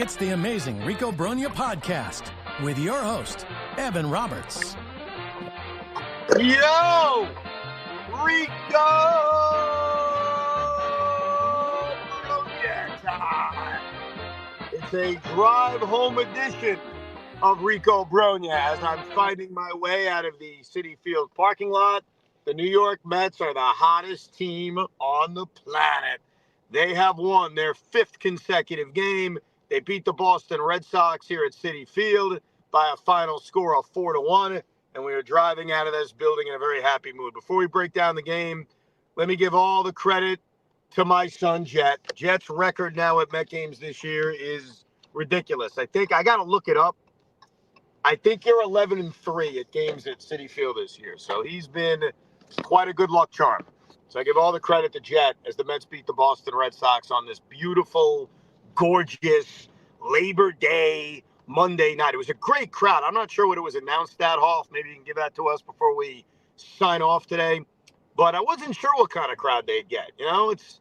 It's the amazing Rico Brogna podcast with your host, Evan Roberts. Yo! Rico! Brogna time! It's a drive home edition of Rico Brogna as I'm finding my way out of the Citi Field parking lot. The New York Mets are the hottest team on the planet. They have won their fifth consecutive game. They beat the Boston Red Sox here at Citi Field by a final score of 4-1, and we are driving out of this building in a very happy mood. Before we break down the game, let me give all the credit to my son, Jet. Jet's record now at Met games this year is ridiculous. I got to look it up. I think you're 11-3 at games at Citi Field this year, so he's been quite a good luck charm. So I give all the credit to Jet as the Mets beat the Boston Red Sox on this beautiful, gorgeous Labor Day Monday night. It was a great crowd. I'm not sure what it was announced at, Hoff. Maybe you can give that to us before we sign off today. But I wasn't sure what kind of crowd they'd get. You know, it's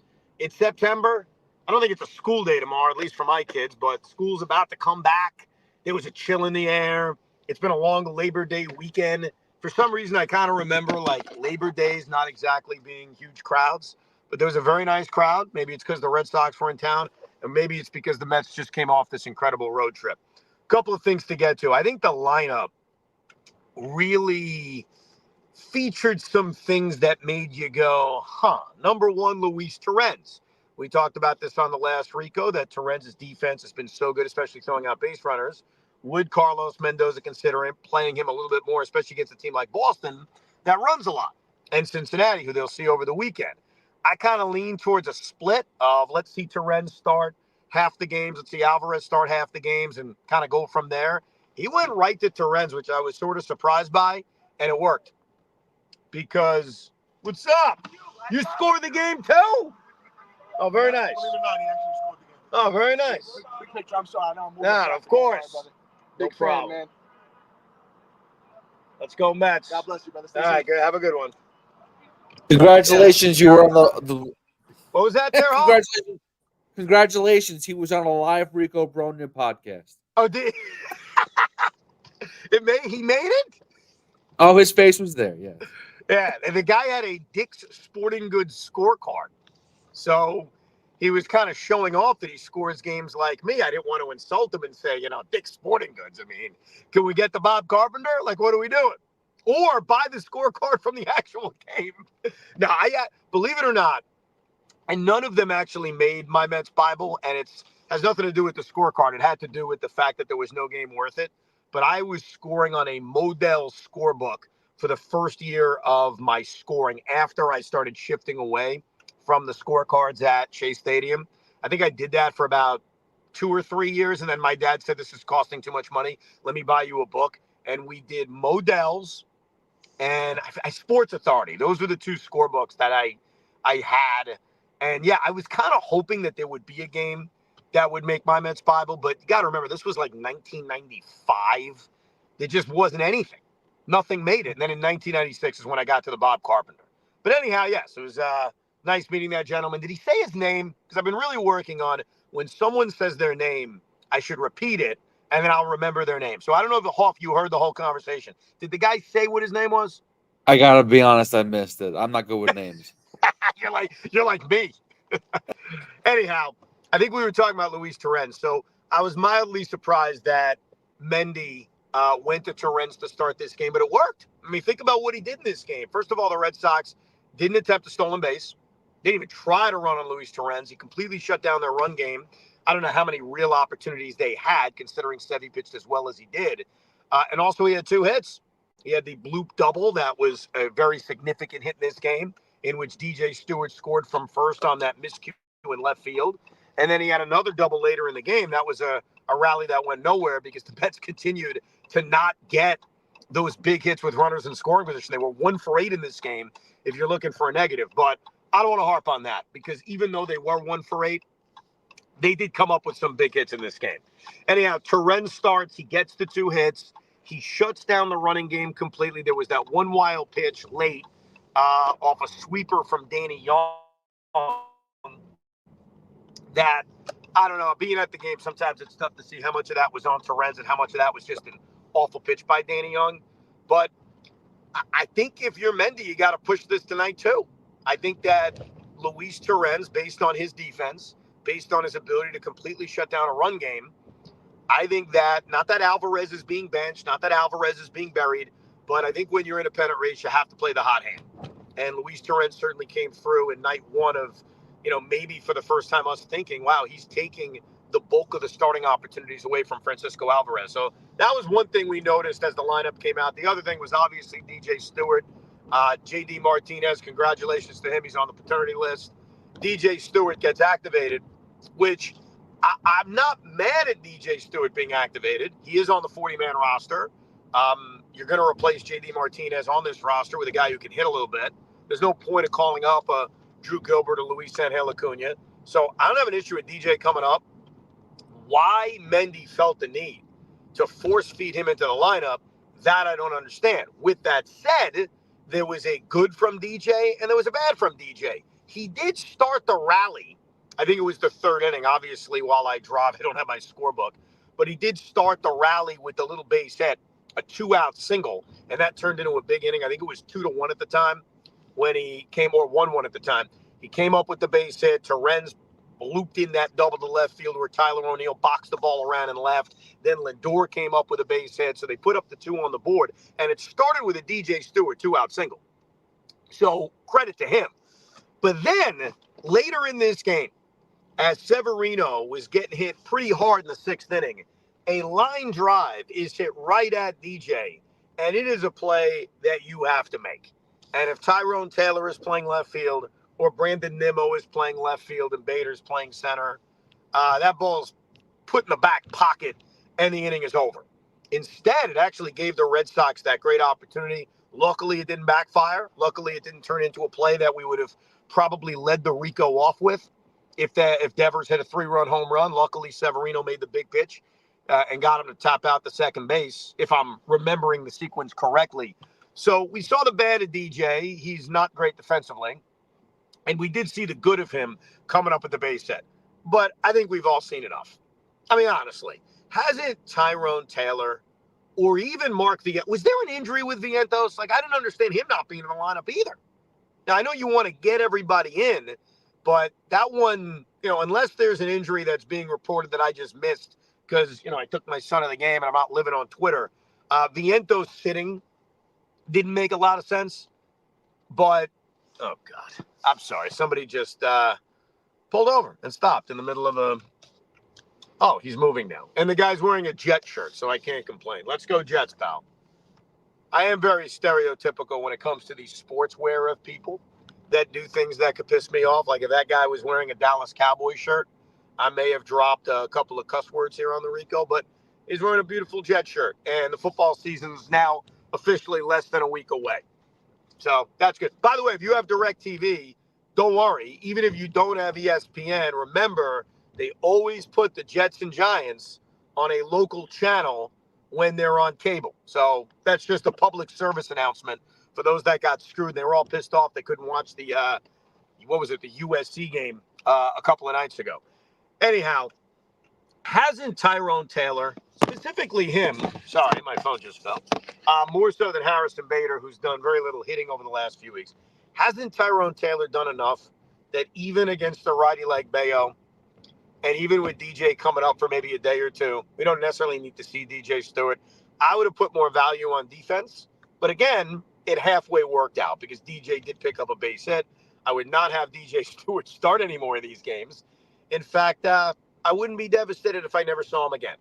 September. I don't think it's a school day tomorrow, at least for my kids, but school's about to come back. There was a chill in the air. It's been a long Labor Day weekend. For some reason, I kind of remember like Labor Days not exactly being huge crowds, but there was a very nice crowd. Maybe it's because the Red Sox were in town, and maybe it's because the Mets just came off this incredible road trip. A couple of things to get to. I think the lineup really featured some things that made you go, huh. Number one, Luis Torrens. We talked about this on the last Rico, that Torrens' defense has been so good, especially throwing out base runners. Would Carlos Mendoza consider him playing him a little bit more, especially against a team like Boston that runs a lot, and Cincinnati, who they'll see over the weekend? I kind of lean towards a split of let's see Torrens start half the games, let's see Alvarez start half the games, and kind of go from there. He went right to Torrens, which I was sort of surprised by, and it worked. Because, what's up? You scored the game too? Oh, very nice. Oh, very nice. Quick picture. I'm sorry. I know I'm moving. Nah, of course. Sorry, Big fan, problem. man. Let's go, Mets. God bless you, brother. All right, good. Have a good one. Congratulations, you were on the What was that there, Hall? Congratulations, he was on a live Rico Brogna podcast. Oh, did he made it? Oh, his face was there, yeah. Yeah, and the guy had a Dick's Sporting Goods scorecard. So he was kind of showing off that he scores games like me. I didn't want to insult him and say, Dick's Sporting Goods. I mean, can we get the Bob Carpenter? Like, what are we doing? Or buy the scorecard from the actual game. Now, believe it or not, and none of them actually made my Mets Bible, and it has nothing to do with the scorecard. It had to do with the fact that there was no game worth it. But I was scoring on a Model scorebook for the first year of my scoring after I started shifting away from the scorecards at Shea Stadium. I think I did that for about 2 or 3 years, and then my dad said, this is costing too much money. Let me buy you a book. And we did Models and Sports Authority. Those were the two scorebooks that I had. And, yeah, I was kind of hoping that there would be a game that would make my Mets Bible. But you got to remember, this was like 1995. There just wasn't anything. Nothing made it. And then in 1996 is when I got to the Bob Carpenter. But anyhow, yes, it was nice meeting that gentleman. Did he say his name? Because I've been really working on when someone says their name, I should repeat it, and then I'll remember their name. So I don't know if Hoff, you heard the whole conversation. Did the guy say what his name was? I gotta be honest, I missed it. I'm not good with names. You're like me. Anyhow, I think we were talking about Luis Torrens. So I was mildly surprised that Mendy went to Torrens to start this game, but it worked. I mean, think about what he did in this game. First of all, the Red Sox didn't attempt a stolen base. They didn't even try to run on Luis Torrens. He completely shut down their run game. I don't know how many real opportunities they had, considering Sevy pitched as well as he did. And also, he had 2 hits. He had the bloop double. That was a very significant hit in this game, in which DJ Stewart scored from first on that miscue in left field. And then he had another double later in the game. That was a rally that went nowhere because the Mets continued to not get those big hits with runners in scoring position. They were 1 for 8 in this game if you're looking for a negative. But I don't want to harp on that because even though they were 1 for 8, they did come up with some big hits in this game. Anyhow, Torrens starts. He gets the 2 hits. He shuts down the running game completely. There was that one wild pitch late off a sweeper from Danny Young that I don't know. Being at the game, sometimes it's tough to see how much of that was on Torrens and how much of that was just an awful pitch by Danny Young. But I think if you're Mendy, you got to push this tonight too. I think that Luis Torrens, based on his defense, based on his ability to completely shut down a run game, I think that, not that Alvarez is being benched, not that Alvarez is being buried, but I think when you're in a pennant race, you have to play the hot hand. And Luis Torrens certainly came through in night one of, maybe for the first time us thinking, wow, he's taking the bulk of the starting opportunities away from Francisco Alvarez. So that was one thing we noticed as the lineup came out. The other thing was obviously DJ Stewart. JD Martinez, congratulations to him. He's on the paternity list. DJ Stewart gets activated, which I'm not mad at DJ Stewart being activated. He is on the 40-man roster. You're going to replace JD Martinez on this roster with a guy who can hit a little bit. There's no point of calling up a Drew Gilbert or Luis Angel Acuna. So I don't have an issue with DJ coming up. Why Mendy felt the need to force feed him into the lineup, that I don't understand. With that said, there was a good from DJ and there was a bad from DJ. He did start the rally. I think it was the third inning. Obviously, while I drop, I don't have my scorebook. But he did start the rally with the little base hit, a 2-out single, and that turned into a big inning. I think it was 2-1 at the time when he came, or 1-1 at the time. He came up with the base hit. Torrens looped in that double to left field where Tyler O'Neill boxed the ball around and left. Then Lindor came up with a base hit, so they put up the 2 on the board. And it started with a DJ Stewart 2-out single. So credit to him. But then later in this game, as Severino was getting hit pretty hard in the 6th inning, a line drive is hit right at DJ, and it is a play that you have to make. And if Tyrone Taylor is playing left field, or Brandon Nimmo is playing left field and Bader's playing center, that ball's put in the back pocket and the inning is over. Instead, it actually gave the Red Sox that great opportunity. Luckily, it didn't backfire. Luckily, it didn't turn into a play that we would have probably led the Rico off with if Devers hit a 3-run home run. Luckily, Severino made the big pitch and got him to top out the second base, if I'm remembering the sequence correctly. So we saw the bad of DJ. He's not great defensively. And we did see the good of him coming up at the base hit. But I think we've all seen enough. I mean, honestly, hasn't Tyrone Taylor or even Mark Vientos, was there an injury with Vientos? Like, I didn't understand him not being in the lineup either. Now, I know you want to get everybody in, but that one, unless there's an injury that's being reported that I just missed because, I took my son to the game and I'm not living on Twitter. Vientos sitting didn't make a lot of sense. But, oh, God, I'm sorry. Somebody just pulled over and stopped in the middle of a... Oh, he's moving now. And the guy's wearing a Jet shirt, so I can't complain. Let's go Jets, pal. I am very stereotypical when it comes to these sportswear of people that do things that could piss me off. Like if that guy was wearing a Dallas Cowboys shirt, I may have dropped a couple of cuss words here on the Rico, but he's wearing a beautiful Jet shirt. And the football season is now officially less than a week away. So that's good. By the way, if you have DirecTV, don't worry. Even if you don't have ESPN, remember, they always put the Jets and Giants on a local channel when they're on cable. So that's just a public service announcement for those that got screwed. They were all pissed off. They couldn't watch the, the USC game a couple of nights ago. Anyhow, hasn't Tyrone Taylor, specifically him, sorry, my phone just fell, more so than Harrison Bader, who's done very little hitting over the last few weeks, hasn't Tyrone Taylor done enough that even against a righty like Bayo, and even with DJ coming up for maybe a day or two, we don't necessarily need to see DJ Stewart. I would have put more value on defense. But again, it halfway worked out because DJ did pick up a base hit. I would not have DJ Stewart start any more of these games. In fact, I wouldn't be devastated if I never saw him again.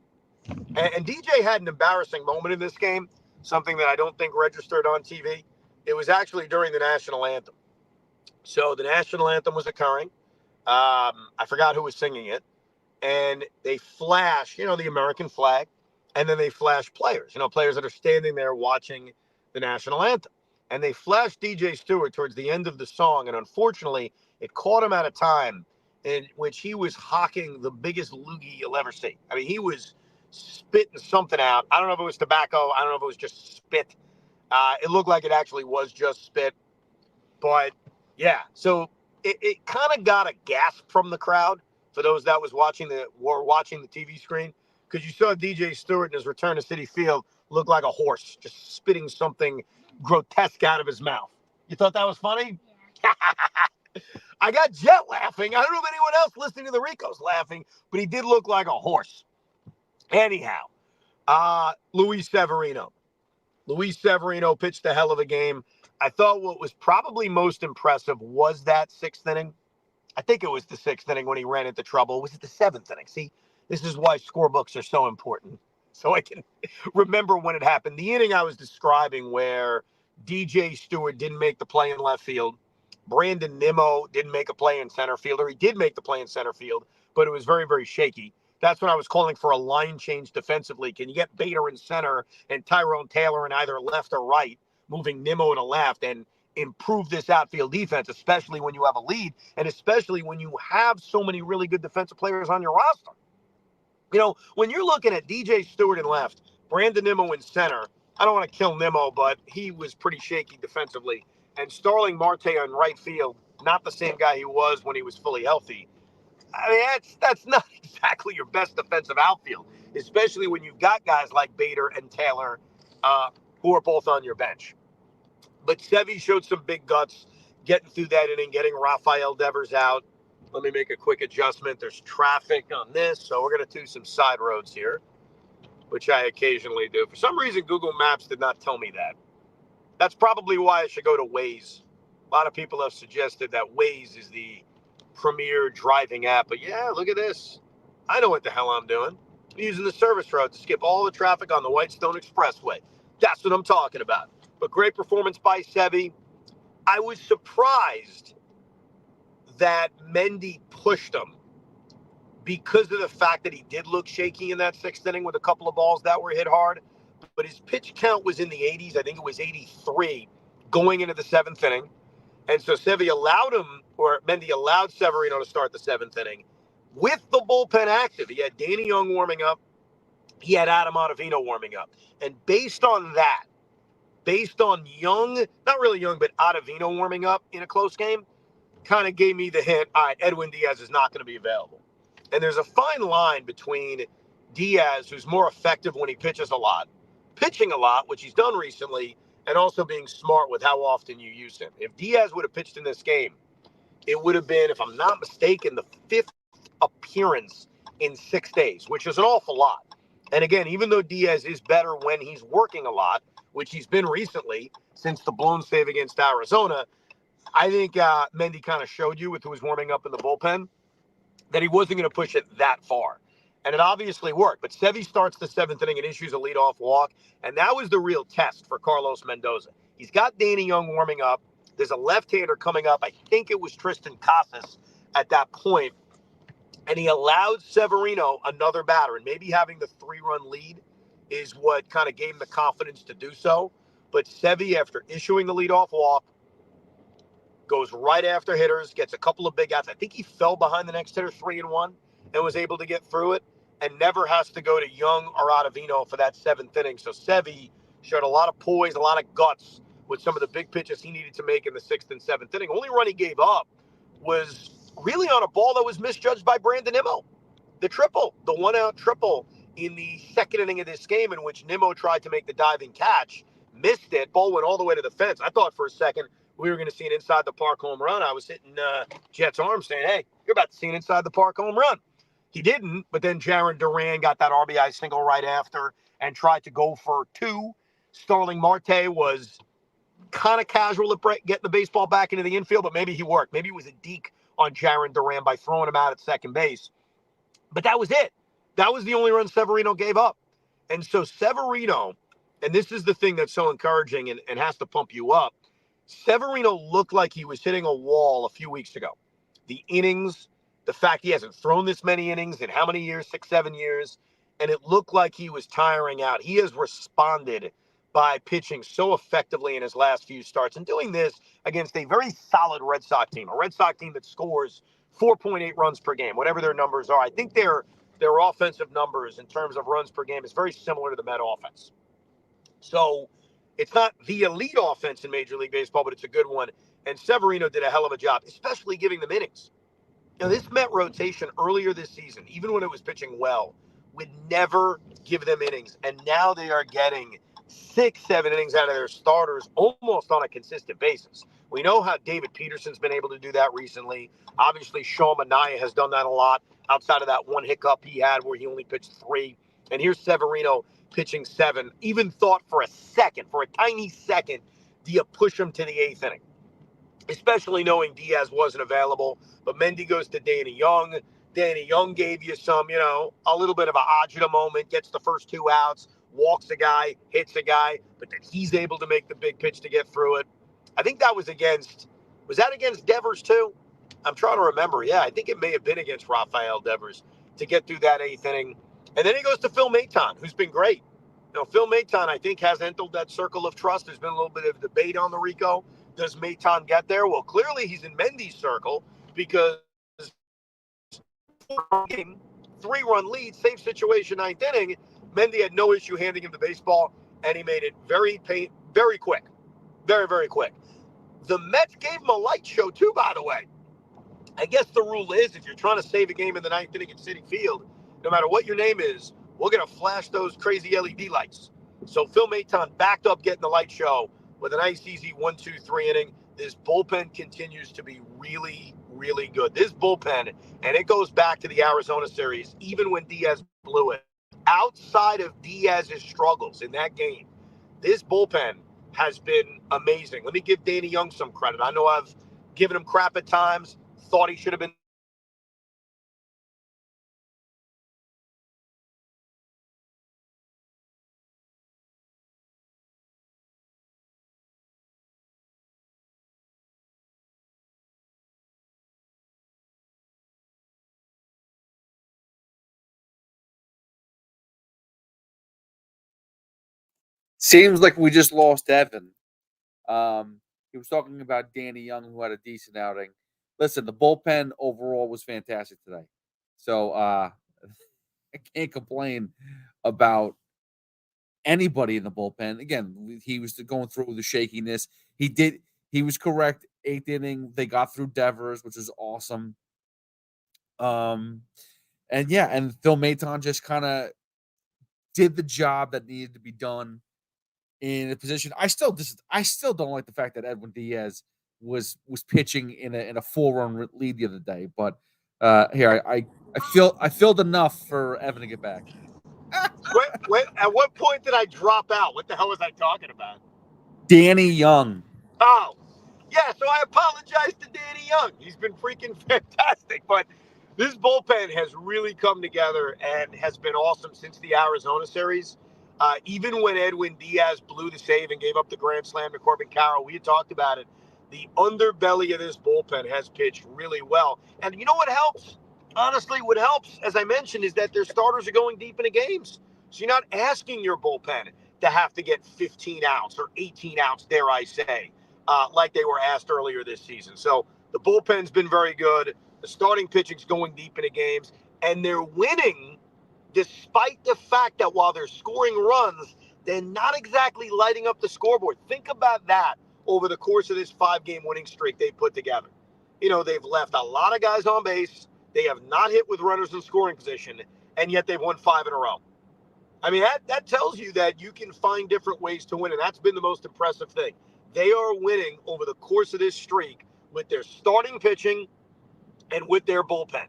And DJ had an embarrassing moment in this game, something that I don't think registered on TV. It was actually during the national anthem. So the national anthem was occurring. I forgot who was singing it. And they flash, the American flag, and then they flash players, players that are standing there watching the national anthem. And they flashed DJ Stewart towards the end of the song. And unfortunately, it caught him at a time in which he was hawking the biggest loogie you'll ever see. I mean, he was spitting something out. I don't know if it was tobacco. I don't know if it was just spit. It looked like it actually was just spit. But, yeah, so it kind of got a gasp from the crowd for those that were watching the TV screen, because you saw DJ Stewart in his return to Citi Field look like a horse, just spitting something grotesque out of his mouth. You thought that was funny? Yeah. I got Jet laughing. I don't know if anyone else listening to the Ricos laughing, but he did look like a horse. Anyhow, Luis Severino. Luis Severino pitched a hell of a game. I thought what was probably most impressive was that sixth inning. I think it was the sixth inning when he ran into trouble. Was it the seventh inning? See, this is why scorebooks are so important. So I can remember when it happened. The inning I was describing where DJ Stewart didn't make the play in left field. Brandon Nimmo didn't make a play in center field, or he did make the play in center field, but it was very, very shaky. That's when I was calling for a line change defensively. Can you get Bader in center and Tyrone Taylor in either left or right, moving Nimmo to left, and improve this outfield defense, especially when you have a lead and especially when you have so many really good defensive players on your roster? You know, when you're looking at DJ Stewart in left, Brandon Nimmo in center, I don't want to kill Nimmo, but he was pretty shaky defensively. And Starling Marte on right field, not the same guy he was when he was fully healthy. I mean, that's not exactly your best defensive outfield, especially when you've got guys like Bader and Taylor who are both on your bench. But Sevy showed some big guts getting through that inning, getting Rafael Devers out. Let me make a quick adjustment. There's traffic on this, so we're going to do some side roads here, which I occasionally do. For some reason, Google Maps did not tell me that. That's probably why I should go to Waze. A lot of people have suggested that Waze is the premier driving app. But yeah, look at this. I know what the hell I'm doing. I'm using the service road to skip all the traffic on the Whitestone Expressway. That's what I'm talking about. But great performance by Sevy. I was surprised that Mendy pushed him because of the fact that he did look shaky in that sixth inning with a couple of balls that were hit hard. But his pitch count was in the 80s. I think it was 83 going into the seventh inning. And so Mendy allowed Severino to start the seventh inning with the bullpen active. He had Danny Young warming up. He had Adam Ottavino warming up. And based on that, based on Young, not really Young, but Ottavino warming up in a close game, kind of gave me the hint, all right, Edwin Diaz is not going to be available. And there's a fine line between Diaz, who's more effective when he pitching a lot, which he's done recently, and also being smart with how often you use him. If Diaz would have pitched in this game, it would have been, if I'm not mistaken, the fifth appearance in 6 days, which is an awful lot. And again, even though Diaz is better when he's working a lot, which he's been recently since the blown save against Arizona, I think Mendy kind of showed you with who was warming up in the bullpen that he wasn't going to push it that far. And it obviously worked. But Sevy starts the seventh inning and issues a leadoff walk. And that was the real test for Carlos Mendoza. He's got Danny Young warming up. There's a left-hander coming up. I think it was Tristan Casas at that point. And he allowed Severino another batter. And maybe having the 3-run lead is what kind of gave him the confidence to do so. But Sevy, after issuing the leadoff walk, goes right after hitters, gets a couple of big outs. I think he fell behind the next hitter 3-1 and was able to get through it, and never has to go to Young or Ottavino for that seventh inning. So Sevy showed a lot of poise, a lot of guts with some of the big pitches he needed to make in the sixth and seventh inning. Only run he gave up was really on a ball that was misjudged by Brandon Nimmo. The triple, the one-out triple in the second inning of this game, in which Nimmo tried to make the diving catch, missed it, ball went all the way to the fence. I thought for a second we were going to see an inside-the-park home run. I was hitting Jet's arm saying, hey, you're about to see an inside-the-park home run. He didn't, but then Jarren Duran got that RBI single right after and tried to go for 2. Starling Marte was kind of casual at getting the baseball back into the infield, but maybe he worked. Maybe it was a deke on Jarren Duran by throwing him out at second base. But that was it. That was the only run Severino gave up. And so Severino, and this is the thing that's so encouraging and has to pump you up, Severino looked like he was hitting a wall a few weeks ago. The innings, the fact he hasn't thrown this many innings in how many years, 6, 7 years, and it looked like he was tiring out. He has responded by pitching so effectively in his last few starts and doing this against a very solid Red Sox team, a Red Sox team that scores 4.8 runs per game, whatever their numbers are. I think their offensive numbers in terms of runs per game is very similar to the Met offense. So it's not the elite offense in Major League Baseball, but it's a good one. And Severino did a hell of a job, especially giving them innings. This Met rotation earlier this season, even when it was pitching well, would never give them innings. And now they are getting 6, 7 innings out of their starters almost on a consistent basis. We know how David Peterson's been able to do that recently. Obviously, Sean Manaea has done that a lot outside of that one hiccup he had where he only pitched 3. And here's Severino pitching 7. Even thought for a second, for a tiny second, do you push him to the 8th inning? Especially knowing Diaz wasn't available. But Mendy goes to Danny Young. Danny Young gave you some, a little bit of a agita moment, gets the first 2 outs, walks a guy, hits a guy, but then he's able to make the big pitch to get through it. I think that was that against Devers too? I'm trying to remember. Yeah, I think it may have been against Rafael Devers to get through that 8th inning. And then he goes to Phil Maton, who's been great. Phil Maton, I think, has entered that circle of trust. There's been a little bit of debate on the Rico. Does Maton get there? Well, clearly he's in Mendy's circle because 3-run lead, same situation, 9th inning. Mendy had no issue handing him the baseball, and he made it very quick. Very, very quick. The Mets gave him a light show, too, by the way. I guess the rule is if you're trying to save a game in the 9th inning at Citi Field, no matter what your name is, we're going to flash those crazy LED lights. So Phil Maton backed up getting the light show with a nice, easy 1-2-3 inning. This bullpen continues to be really, really good. This bullpen, and it goes back to the Arizona series, even when Diaz blew it, outside of Diaz's struggles in that game, this bullpen has been amazing. Let me give Danny Young some credit. I know I've given him crap at times, thought he should have been Seems like we just lost Evan. He was talking about Danny Young, who had a decent outing. Listen, the bullpen overall was fantastic today. So I can't complain about anybody in the bullpen. Again, he was going through the shakiness. He was correct. 8th inning, they got through Devers, which is awesome. And Phil Maton just kind of did the job that needed to be done in a position. I still don't like the fact that Edwin Diaz was pitching in a 4-run lead the other day. But here I filled enough for Evan to get back. Wait, at what point did I drop out? What the hell was I talking about? Danny Young. Oh, yeah, so I apologize to Danny Young. He's been freaking fantastic. But this bullpen has really come together and has been awesome since the Arizona series. Even when Edwin Diaz blew the save and gave up the grand slam to Corbin Carroll, we had talked about it. The underbelly of this bullpen has pitched really well. And you know what helps? Honestly, what helps, as I mentioned, is that their starters are going deep into games. So you're not asking your bullpen to have to get 15 outs or 18 outs, dare I say, like they were asked earlier this season. So the bullpen's been very good. The starting pitching's going deep into games, and they're winning despite the fact that while they're scoring runs, they're not exactly lighting up the scoreboard. Think about that over the course of this 5-game winning streak they put together. They've left a lot of guys on base. They have not hit with runners in scoring position, and yet they've won 5 in a row. I mean, that tells you that you can find different ways to win, and that's been the most impressive thing. They are winning over the course of this streak with their starting pitching and with their bullpen.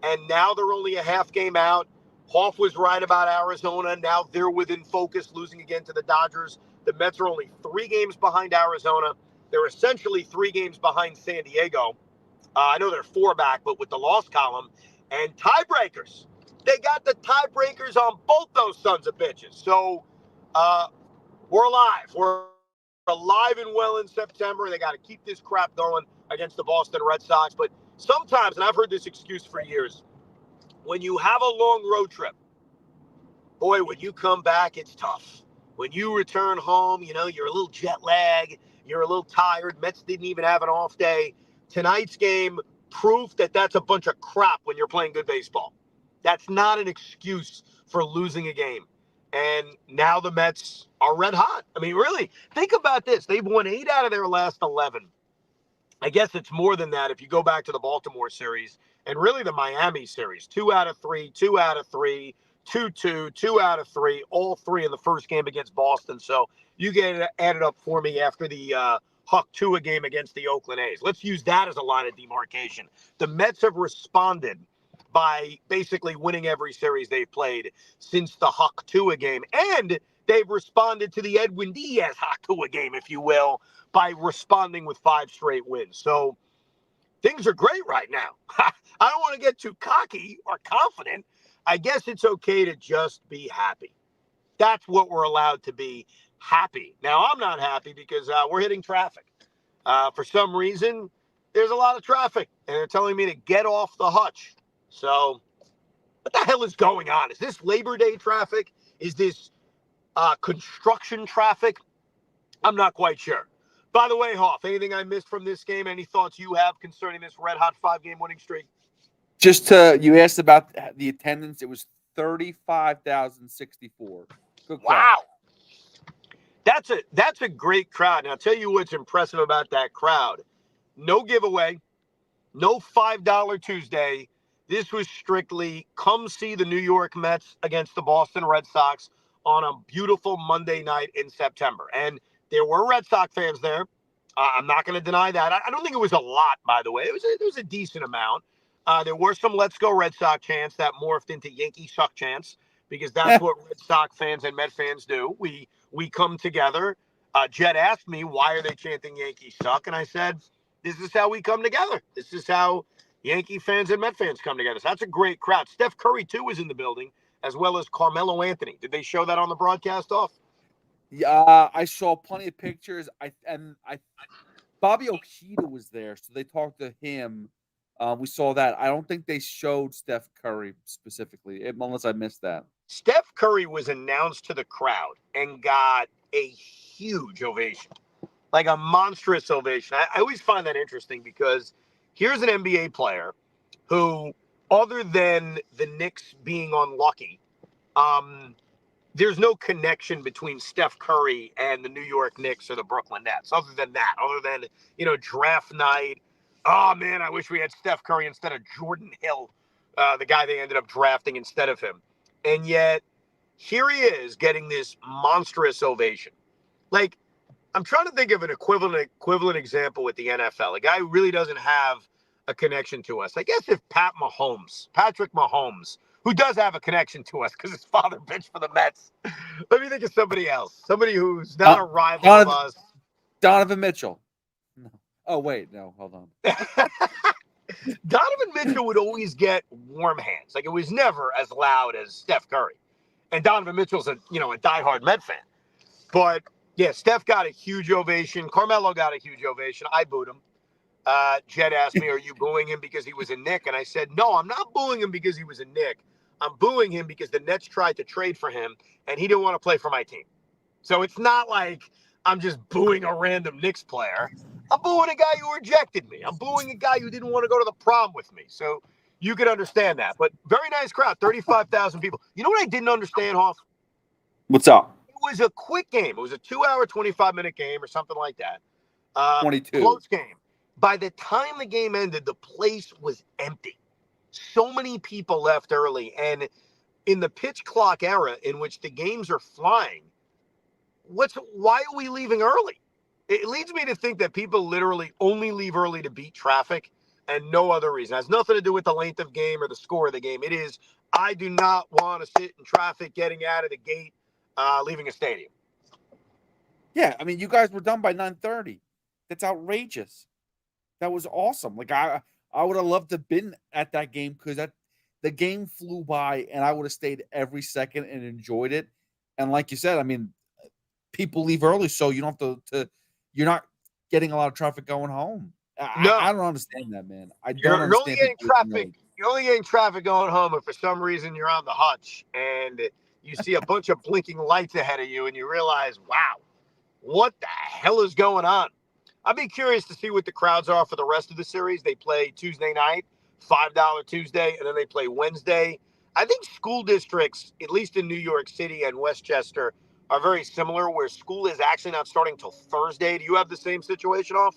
And now they're only a half game out. Hoff was right about Arizona. Now they're within focus, losing again to the Dodgers. The Mets are only 3 games behind Arizona. They're essentially 3 games behind San Diego. I know they're 4 back, but with the loss column and tiebreakers. They got the tiebreakers on both those sons of bitches. So we're alive. We're alive and well in September. They got to keep this crap going against the Boston Red Sox. But sometimes, and I've heard this excuse for years, when you have a long road trip, boy, when you come back, it's tough. When you return home, you're a little jet lag. You're a little tired. Mets didn't even have an off day. Tonight's game, proof that that's a bunch of crap when you're playing good baseball. That's not an excuse for losing a game. And now the Mets are red hot. I mean, really, think about this. They've won 8 out of their last 11. I guess it's more than that if you go back to the Baltimore series and really the Miami series. 2 out of 3, 2 out of 3, 2-2, 2 out of 3, all three in the first game against Boston. So you get it added up for me after the Huck Tua game against the Oakland A's. Let's use that as a line of demarcation. The Mets have responded by basically winning every series they've played since the Huck Tua game. And they've responded to the Edwin Diaz Huck Tua game, if you will, by responding with 5 straight wins. So things are great right now. I don't want to get too cocky or confident. I guess it's okay to just be happy. That's what we're allowed to be, happy. Now, I'm not happy because we're hitting traffic. For some reason, there's a lot of traffic, and they're telling me to get off the hutch. So what the hell is going on? Is this Labor Day traffic? Is this construction traffic? I'm not quite sure. By the way, Hoff, anything I missed from this game? Any thoughts you have concerning this red-hot 5-game winning streak? You asked about the attendance. It was 35,064. Good crowd. Wow. That's a great crowd. And I'll tell you what's impressive about that crowd. No giveaway, no $5 Tuesday. This was strictly come see the New York Mets against the Boston Red Sox on a beautiful Monday night in September. And there were Red Sox fans there. I'm not going to deny that. I don't think it was a lot, by the way. It was a decent amount. There were some Let's Go Red Sox chants that morphed into Yankee Suck chants because that's what Red Sox fans and Met fans do. We come together. Jed asked me, why are they chanting Yankee Suck? And I said, this is how we come together. This is how Yankee fans and Met fans come together. So that's a great crowd. Steph Curry, too, was in the building, as well as Carmelo Anthony. Did they show that on the broadcast off? Yeah, I saw plenty of pictures. Bobby Okita was there, so they talked to him. We saw that. I don't think they showed Steph Curry specifically, unless I missed that. Steph Curry was announced to the crowd and got a huge ovation, like a monstrous ovation. I always find that interesting because here's an NBA player who, other than the Knicks being unlucky, there's no connection between Steph Curry and the New York Knicks or the Brooklyn Nets, other than draft night. Oh, man, I wish we had Steph Curry instead of Jordan Hill, the guy they ended up drafting instead of him. And yet, here he is getting this monstrous ovation. Like, I'm trying to think of an equivalent example with the NFL, a guy who really doesn't have a connection to us. I guess if Patrick Mahomes, who does have a connection to us because his father pitched for the Mets. Let me think of somebody else. Somebody who's not a rival of us. Donovan Mitchell. No. Oh, wait. No, hold on. Donovan Mitchell would always get warm hands. Like, it was never as loud as Steph Curry. And Donovan Mitchell's a diehard Met fan. But, yeah, Steph got a huge ovation. Carmelo got a huge ovation. I booed him. Jed asked me, are you booing him because he was a Knick? And I said, no, I'm not booing him because he was a Knick. I'm booing him because the Nets tried to trade for him, and he didn't want to play for my team. So it's not like I'm just booing a random Knicks player. I'm booing a guy who rejected me. I'm booing a guy who didn't want to go to the prom with me. So you can understand that. But very nice crowd, 35,000 people. You know what I didn't understand, Hoff? What's up? It was a quick game. It was a 2-hour, 25-minute game or something like that. 22. Close game. By the time the game ended, the place was empty. So many people left early. And in the pitch clock era in which the games are flying, why are we leaving early? It leads me to think that people literally only leave early to beat traffic and no other reason. It has nothing to do with the length of game or the score of the game. It is, I do not want to sit in traffic getting out of the gate, leaving a stadium. Yeah, I mean, you guys were done by 9:30. That's outrageous. That was awesome. Like, I would have loved to have been at that game because the game flew by and I would have stayed every second and enjoyed it. And like you said, I mean, people leave early, so you don't have to you're not getting a lot of traffic going home. I don't understand that, man. You're only getting traffic. You're only getting traffic going home if for some reason you're on the hutch and you see a bunch of blinking lights ahead of you and you realize, wow, what the hell is going on? I'd be curious to see what the crowds are for the rest of the series. They play Tuesday night, $5 Tuesday, and then they play Wednesday. I think school districts, at least in New York City and Westchester, are very similar, where school is actually not starting till Thursday. Do you have the same situation, Off?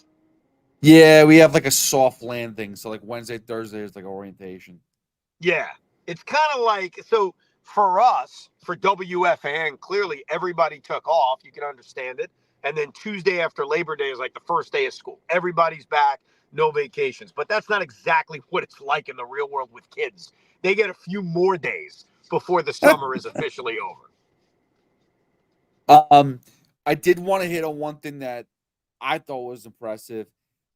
Yeah, we have like a soft landing. So like Wednesday, Thursday is like orientation. Yeah. It's kind of like, so for us, for WFAN, clearly everybody took off. You can understand it. And then Tuesday after Labor Day is like the first day of school. Everybody's back, no vacations. But that's not exactly what it's like in the real world with kids. They get a few more days before the summer is officially over. I did want to hit on one thing that I thought was impressive.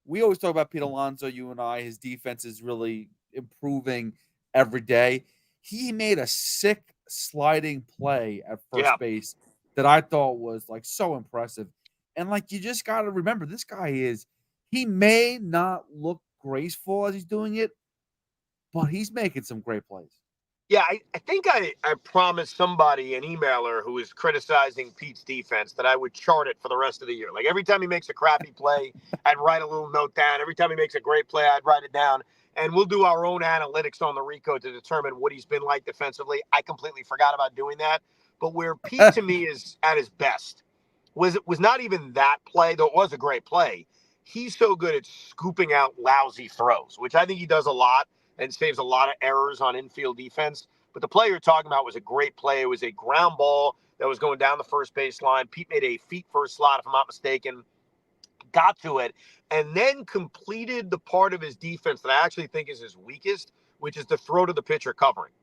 We always talk about Pete Alonso, you and I. His defense is really improving every day. He made a sick sliding play at first base that I thought was like so impressive. And like you just got to remember, this guy he may not look graceful as he's doing it, but he's making some great plays. Yeah, I think I promised somebody, an emailer who was criticizing Pete's defense, that I would chart it for the rest of the year. Like every time he makes a crappy play, I'd write a little note down. Every time he makes a great play, I'd write it down. And we'll do our own analytics on the Rico to determine what he's been like defensively. I completely forgot about doing that. But where Pete to me is at his best was not even that play, though it was a great play. He's so good at scooping out lousy throws, which I think he does a lot and saves a lot of errors on infield defense. But the play you're talking about was a great play. It was a ground ball that was going down the first base line. Pete made a feet first slot, if I'm not mistaken, got to it, and then completed the part of his defense that I actually think is his weakest, which is the throw to the pitcher covering.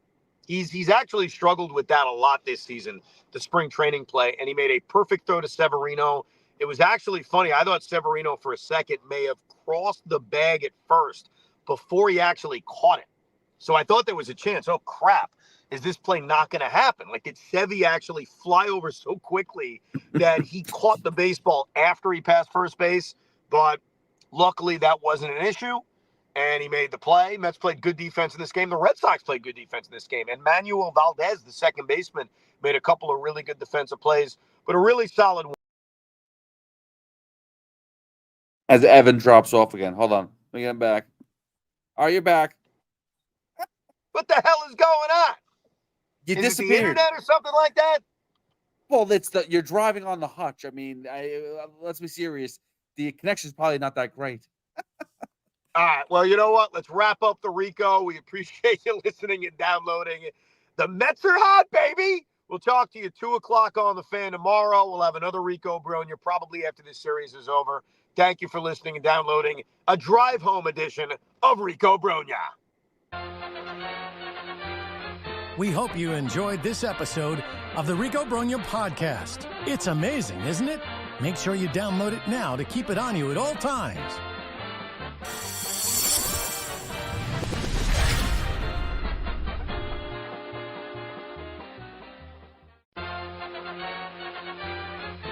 He's actually struggled with that a lot this season, the spring training play, and he made a perfect throw to Severino. It was actually funny. I thought Severino for a second may have crossed the bag at first before he actually caught it. So I thought there was a chance. Oh, crap. Is this play not going to happen? Like, did Sevy actually fly over so quickly that he caught the baseball after he passed first base? But luckily, that wasn't an issue, and he made the play. Mets played good defense in this game. The Red Sox played good defense in this game. And Manuel Valdez, the second baseman, made a couple of really good defensive plays, but a really solid one. As Evan drops off again. Hold on. Let me get him back. Are you back? What the hell is going on? You Is disappeared. it the internet or something like that? Well, you're driving on the hutch. I mean, let's be serious. The connection's probably not that great. All right. Well, you know what? Let's wrap up the Rico. We appreciate you listening and downloading. The Mets are hot, baby. We'll talk to you 2 o'clock on The Fan tomorrow. We'll have another Rico Brogna probably after this series is over. Thank you for listening and downloading a drive home edition of Rico Brogna. We hope you enjoyed this episode of the Rico Brogna podcast. It's amazing, isn't it? Make sure you download it now to keep it on you at all times.